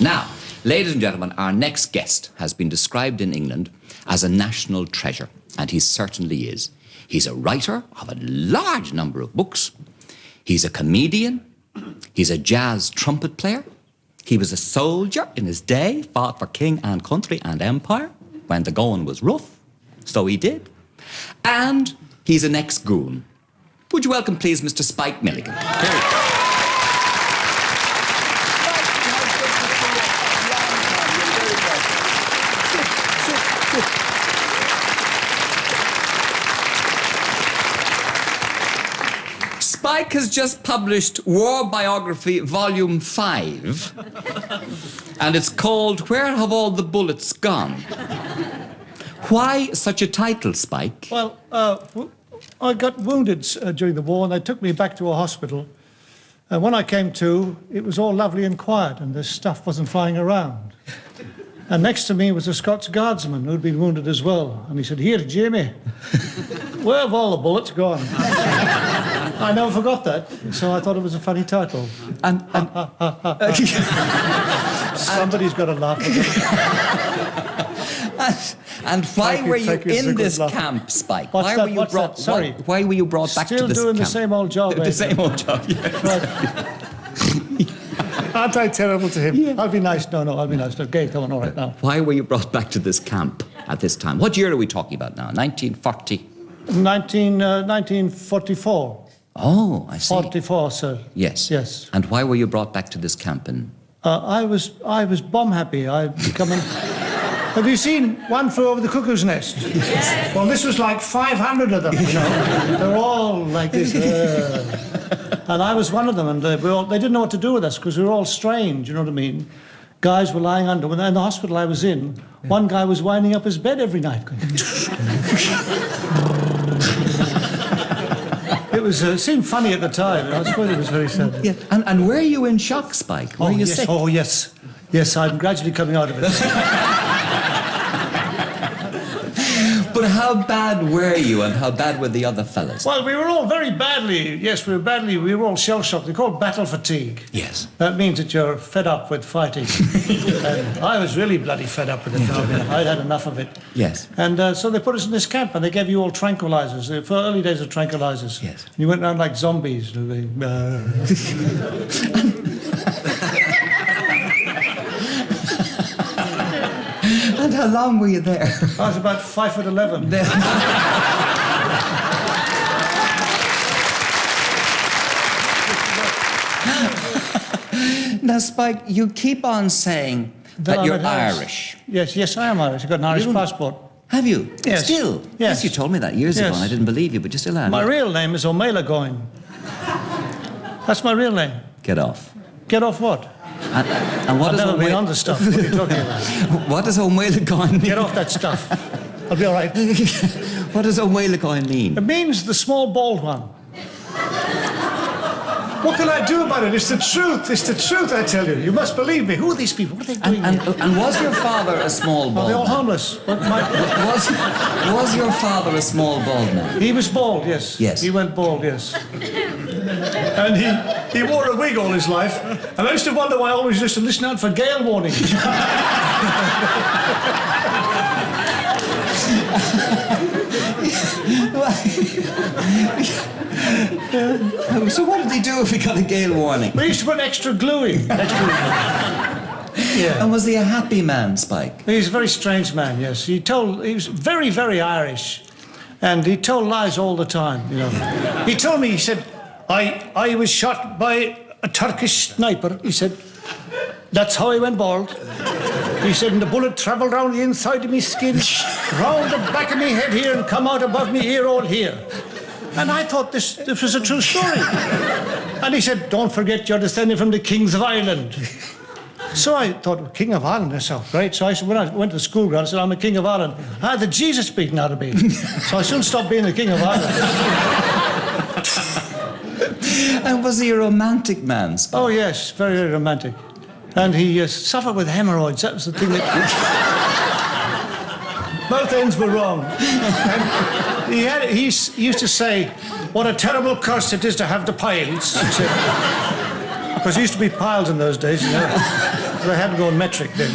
Now, ladies and gentlemen, our next guest has been described in England as a national treasure, and he certainly is. He's a writer of a large number of books. He's a comedian. He's a jazz trumpet player. He was a soldier in his day, fought for king and country and empire when the going was rough. So he did. And he's an ex-goon. Would you welcome, please, Mr. Spike Milligan? Spike has just published War Biography Volume 5, and it's called Where Have All the Bullets Gone? Why such a title, Spike? Well, I got wounded during the war, and they took me back to a hospital. And when I came to, it was all lovely and quiet, and the stuff wasn't flying around. And next to me was a Scots guardsman who'd been wounded as well. And he said, "Here, Jamie, where have all the bullets gone?" I never forgot that, so I thought it was a funny title. And Somebody's got to laugh at it. And why were you in this camp, Spike? Why were you brought? Sorry. Why were you brought back to this camp? Still doing the same old job. The same old job, yes. Aren't I terrible to him? Yeah. I'll be nice. No, I'll be nice. Okay, come on, all right now. Why were you brought back to this camp at this time? What year are we talking about now? 1940? 1944. Oh, I see. 44, sir. Yes. Yes. And why were you brought back to this camp? I was bomb happy. I'd become Have you seen One Flew Over the Cuckoo's Nest? Yes. Well, this was like 500 of them, you know. They're all like this. And I was one of them, and they didn't know what to do with us because we were all strange, you know what I mean? Guys were lying under. When in the hospital I was in, one guy was winding up his bed every night. It seemed funny at the time. I suppose it was very sad. Yeah. And were you in shock, Spike? Were you sick? Oh, yes. Yes, I'm gradually coming out of it. But how bad were you, and how bad were the other fellas? Well, we were all very badly. Yes, we were all shell-shocked. They're called battle fatigue. Yes. That means that you're fed up with fighting. And I was really bloody fed up with it. I'd had enough of it. Yes. And so they put us in this camp, and they gave you all tranquilizers. For early days of tranquilizers. Yes. And you went around like zombies. And how long were you there? I was about 5'11". Now, Spike, you keep on saying that you're Irish. Yes, I am Irish. I've got an Irish passport. Have you? Yes. Still? Yes. You told me that years ago, and I didn't believe you, but you still have. My real name is O'Mela Goin. That's my real name. Get off. Get off what? And what I've never been on the stuff. What are you talking about? What does O'Mela Goin mean? Get off that stuff. I'll be all right. What does O'Mela Goin mean? It means the small bald one. What can I do about it? It's the truth. It's the truth, I tell you. You must believe me. Who are these people? What are they doing and was your father a small bald man? Are they all homeless? Was your father a small bald man? He was bald, yes. Yes. He went bald, yes. And he wore a wig all his life. And I used to wonder why I always used to listen out for gale warnings. So what did he do if he got a gale warning? We used to put extra glue in. Yeah. And was he a happy man, Spike? He's a very strange man, yes. He was very, very Irish. And he told lies all the time, you know. He told me, he said, I was shot by a Turkish sniper. He said, that's how I went bald. He said, and the bullet travelled round the inside of me skin, round the back of me head here, and come out above me ear all here. And I thought this was a true story. And he said, don't forget you're descended from the kings of Ireland. So I thought, King of Ireland, that sounds great. So when I went to the school ground, I said, I'm a King of Ireland. I had the Jesus beaten out of me. So I soon stopped being the King of Ireland. And was he a romantic man, Spike? Oh, yes, very, very romantic. And he suffered with hemorrhoids. That was the thing that... Both ends were wrong. And he used to say, what a terrible curse it is to have the piles. Because there used to be piles in those days, you know. because I hadn't gone metric then.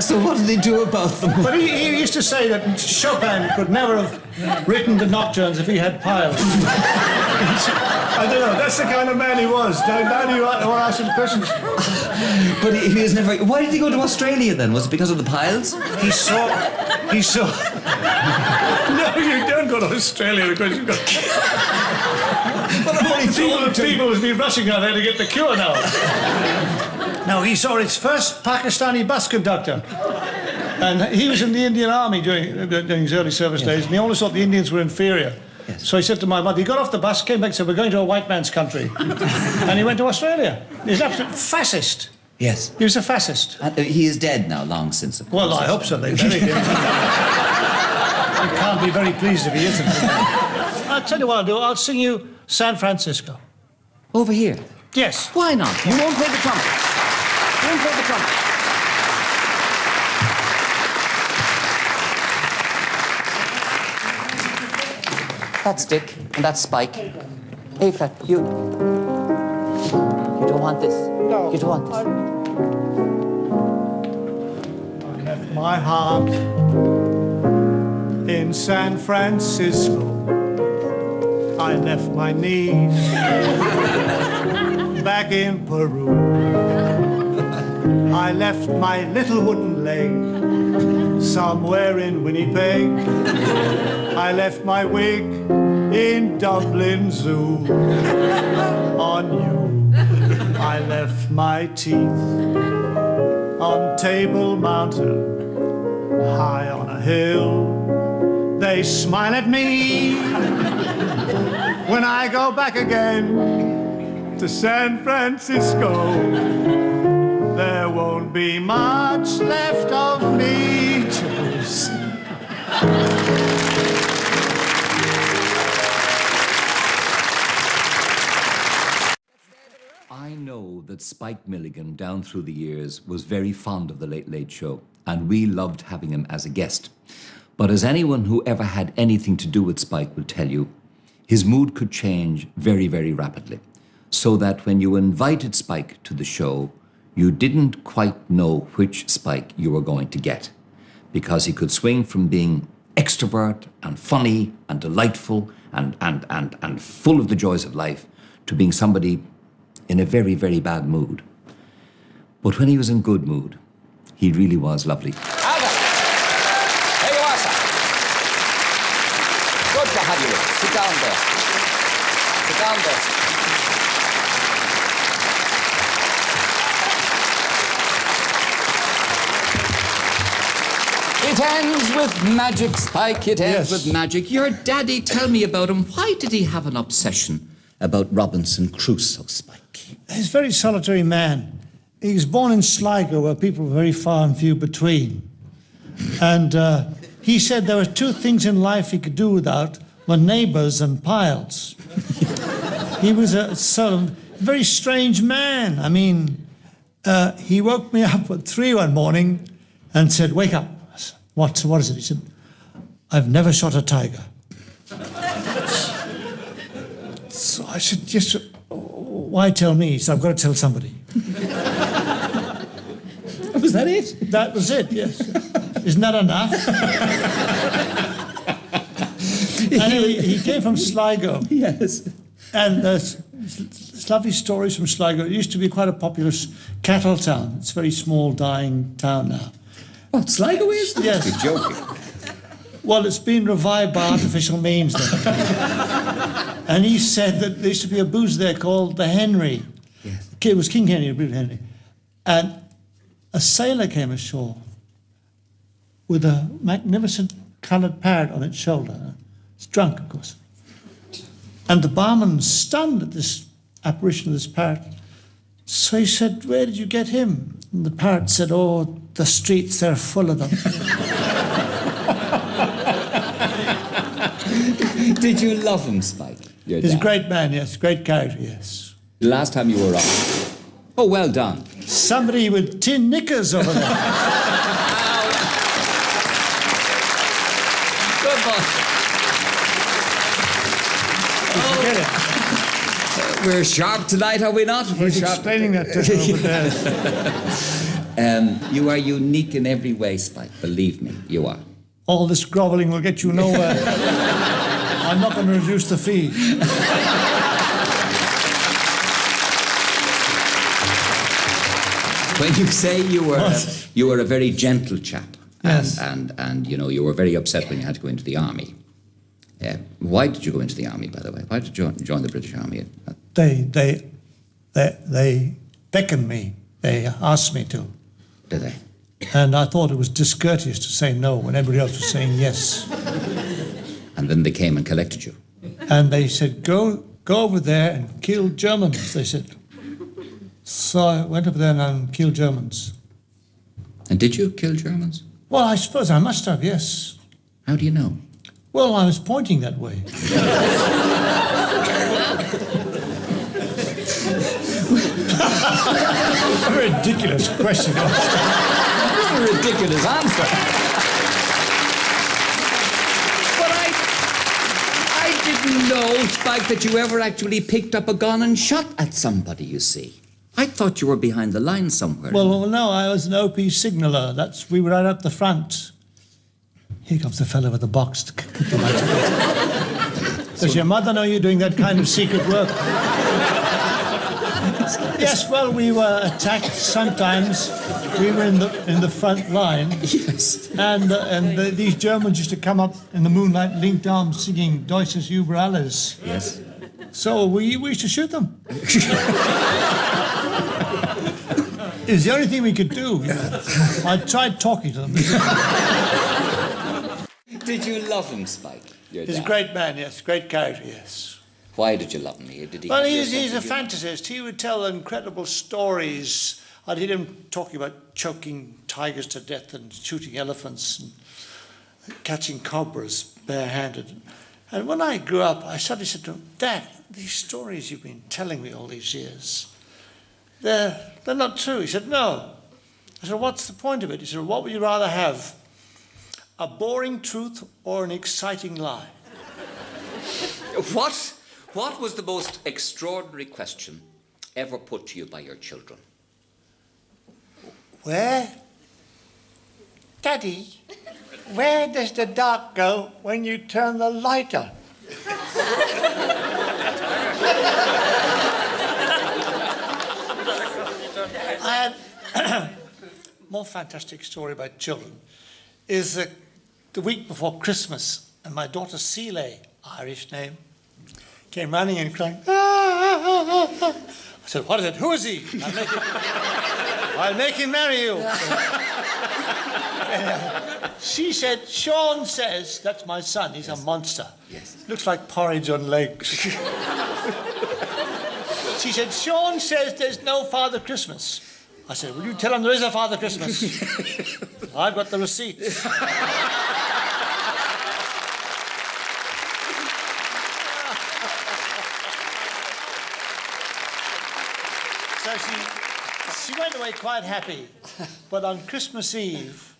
So what did they do about them? But he used to say that Chopin could never have written the nocturnes if he had piles. I don't know, that's the kind of man he was. Now you want to ask him questions. But he was never... Why did he go to Australia then? Was it because of the piles? He saw... No, you don't go to Australia because you've got... People have been rushing out there to get the cure now. No, he saw its first Pakistani bus conductor. And he was in the Indian Army during his early service days, and he always thought the Indians were inferior. Yes. So he said to my mother, he got off the bus, came back and said, we're going to a white man's country. And he went to Australia. He's an absolute fascist. Yes. He was a fascist. He is dead now, long since. Well, I hope so. They buried him. He can't be very pleased if he isn't. I'll tell you what I'll do. I'll sing you San Francisco. Over here? Yes. Why not? You won't play the trumpet. You won't play the trumpet. That's Dick, and that's Spike. A flat, you don't want this. No. You don't want this. I left my heart in San Francisco. I left my knees back in Peru. I left my little wooden leg somewhere in Winnipeg. I left my wig in Dublin Zoo. On you, I left my teeth on Table Mountain, high on a hill. They smile at me when I go back again to San Francisco. There won't be much left of me to see. I know that Spike Milligan, down through the years, was very fond of The Late Late Show, and we loved having him as a guest. But as anyone who ever had anything to do with Spike will tell you, his mood could change very, very rapidly. So that when you invited Spike to the show, you didn't quite know which Spike you were going to get, because he could swing from being extrovert and funny and delightful and full of the joys of life to being somebody in a very, very bad mood. But when he was in good mood, he really was lovely. Alva, there you are, sir. Good to have you with us. Sit down there. Sit down there. It ends with magic, Spike. It ends with magic. Your daddy, tell me about him. Why did he have an obsession about Robinson Crusoe, Spike? He's a very solitary man. He was born in Sligo, where people were very far and few between. And he said there were two things in life he could do without, were neighbours and piles. He was a sort of very strange man. I mean, he woke me up at 3 one morning and said, wake up. What is it? He said, I've never shot a tiger. So I said, yes, why tell me? He said, I've got to tell somebody. Was that it? That was it, yes. Isn't that enough? Anyway, he came from Sligo. Yes. And there's lovely stories from Sligo. It used to be quite a populous cattle town. It's a very small, dying town now. What, Sligo is? Yes. You're joking. Well, it's been revived by artificial means then. And he said that there used to be a booze there called the Henry. Yes. It was King Henry, the Henry. And a sailor came ashore with a magnificent coloured parrot on its shoulder. It's drunk, of course. And the barman was stunned at this apparition of this parrot. So he said, where did you get him? And the parrot said, oh, the streets, they're full of them. Did you love him, Spike? He's a great man, yes. Great character, yes. The last time you were on. Oh, well done. Somebody with tin knickers over there. Good boy. Did you get it? We're sharp tonight, are we not? We're He's sharp. explaining that to her over there. You are unique in every way, Spike. Believe me, you are. All this grovelling will get you nowhere. I'm not going to reduce the fee. When you say you were a very gentle chap, Yes. and you know you were very upset when you had to go into the army. Why did you go into the army, by the way? Why did you join the British Army? They beckoned me. They asked me to. Did they? And I thought it was discourteous to say no when everybody else was saying yes. And then they came and collected you. And they said, go over there and kill Germans, they said. So I went over there and killed Germans. And did you kill Germans? Well, I suppose I must have, yes. How do you know? Well, I was pointing that way. A ridiculous question. That's a ridiculous answer. But I didn't know, Spike, that you ever actually picked up a gun and shot at somebody, you see. I thought you were behind the lines somewhere. Well, no, I was an OP signaller. We were right up the front. Here comes the fellow with the box to kick the lights. Does your mother know you're doing that kind of secret work? Yes, well, we were attacked sometimes. We were in the front line. Yes. And these Germans used to come up in the moonlight, linked arms, singing Deutsches über alles. Yes. So we used to shoot them. It was the only thing we could do. I tried talking to them. Did you love him, Spike? He's a great man, yes. Great character, yes. Why did you love him? Did he Well, have your he's sense a of humour? fantasist. He would tell incredible stories. I'd hear him talking about choking tigers to death and shooting elephants and catching cobras barehanded. And when I grew up, I suddenly said to him, Dad, these stories you've been telling me all these years, they're not true. He said, no. I said, what's the point of it? He said, what would you rather have? A boring truth or an exciting lie? What was the most extraordinary question ever put to you by your children? Daddy, where does the dark go when you turn the light on? I had more fantastic story about children is the week before Christmas, and my daughter Seeley, Irish name, came running and crying, "Ah, ah, ah, ah." I said, what is it? Who is he? I'll make him marry you. She said, Sean says, that's my son, he's a monster. Yes. Looks like porridge on legs. She said, Sean says there's no Father Christmas. I said, will you tell him there is a Father Christmas? I've got the receipts. So she went away quite happy. But on Christmas Eve,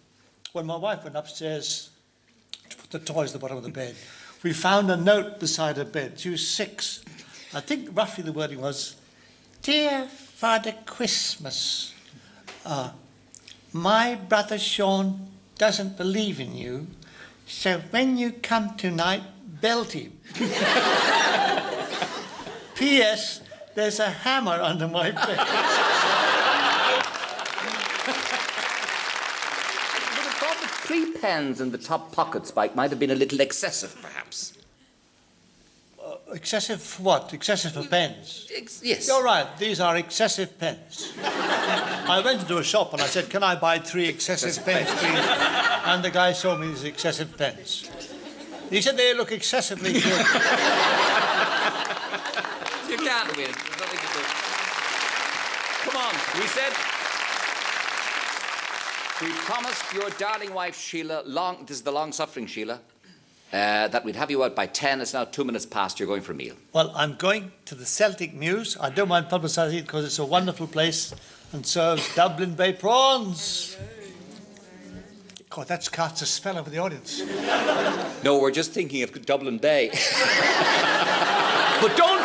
when my wife went upstairs to put the toys at the bottom of the bed, we found a note beside her bed. She was 6. I think roughly the wording was, Dear Father Christmas, my brother Sean doesn't believe in you, so when you come tonight, belt him. P.S. There's a hammer under my bed. Would have thought that 3 pens in the top pocket, Spike, might have been a little excessive, perhaps. Excessive for what? Excessive for pens? Yes. You're right, these are excessive pens. I went into a shop and I said, can I buy 3 excessive pens, please? And the guy showed me these excessive pens. He said they look excessively good. You can't win. There's nothing to do. Come on, we promised your darling wife, Sheila, this is the long-suffering Sheila, that we'd have you out by 10. It's now 2 minutes past. You're going for a meal. Well, I'm going to the Celtic Mews. I don't mind publicising it because it's a wonderful place and serves Dublin Bay prawns. God, that's cast a spell over the audience. No, we're just thinking of Dublin Bay. But don't